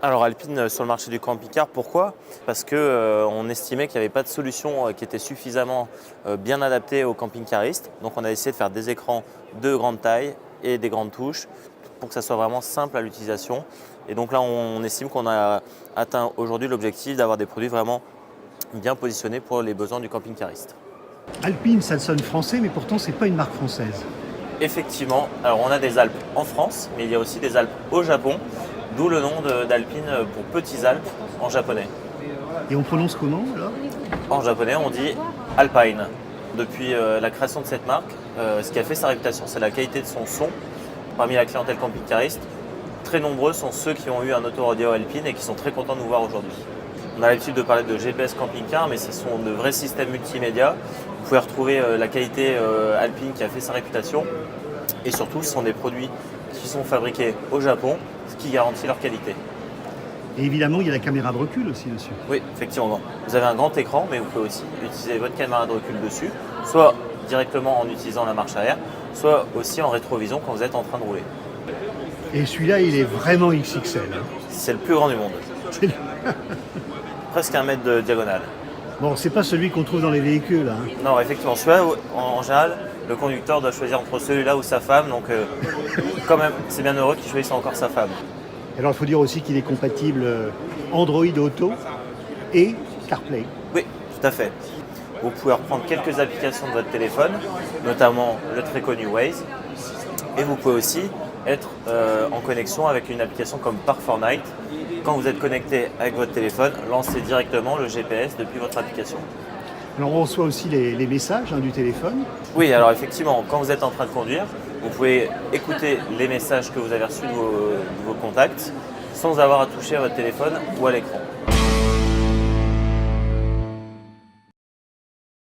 Alors Alpine sur le marché du camping-car, pourquoi? Parce qu'on estimait qu'il n'y avait pas de solution qui était suffisamment bien adaptée aux camping-caristes. Donc on a essayé de faire des écrans de grande taille et des grandes touches pour que ça soit vraiment simple à l'utilisation. Et donc là on estime qu'on a atteint aujourd'hui l'objectif d'avoir des produits vraiment bien positionnés pour les besoins du camping-cariste. Alpine, ça sonne français, mais pourtant, c'est pas une marque française. Effectivement, alors on a des Alpes en France, mais il y a aussi des Alpes au Japon, d'où le nom d'Alpine pour Petits Alpes en japonais. Et on prononce comment, alors? En japonais, on dit Alpine. Depuis la création de cette marque, ce qui a fait sa réputation, c'est la qualité de son son. Parmi la clientèle camping-cariste, très nombreux sont ceux qui ont eu un autoradio Alpine et qui sont très contents de nous voir aujourd'hui. On a l'habitude de parler de GPS camping-car, mais ce sont de vrais systèmes multimédia. Vous pouvez retrouver la qualité Alpine qui a fait sa réputation. Et surtout, ce sont des produits qui sont fabriqués au Japon, ce qui garantit leur qualité. Et évidemment, il y a la caméra de recul aussi dessus. Oui, effectivement. Vous avez un grand écran, mais vous pouvez aussi utiliser votre caméra de recul dessus, soit directement en utilisant la marche arrière, soit aussi en rétrovision quand vous êtes en train de rouler. Et celui-là, il est vraiment XXL. C'est le plus grand du monde. Presque 1 mètre de diagonale. Bon, c'est pas celui qu'on trouve dans les véhicules, hein. Non, effectivement, celui-là, en général, le conducteur doit choisir entre celui-là ou sa femme, donc quand même, c'est bien heureux qu'il choisisse encore sa femme. Alors, il faut dire aussi qu'il est compatible Android Auto et CarPlay. Oui, tout à fait. Vous pouvez reprendre quelques applications de votre téléphone, notamment le très connu Waze, et vous pouvez aussi être en connexion avec une application comme Park4Night. Quand vous êtes connecté avec votre téléphone, lancez directement le GPS depuis votre application. Alors, on reçoit aussi les messages, hein, du téléphone. Oui, alors effectivement, quand vous êtes en train de conduire, vous pouvez écouter les messages que vous avez reçus de vos contacts sans avoir à toucher à votre téléphone ou à l'écran.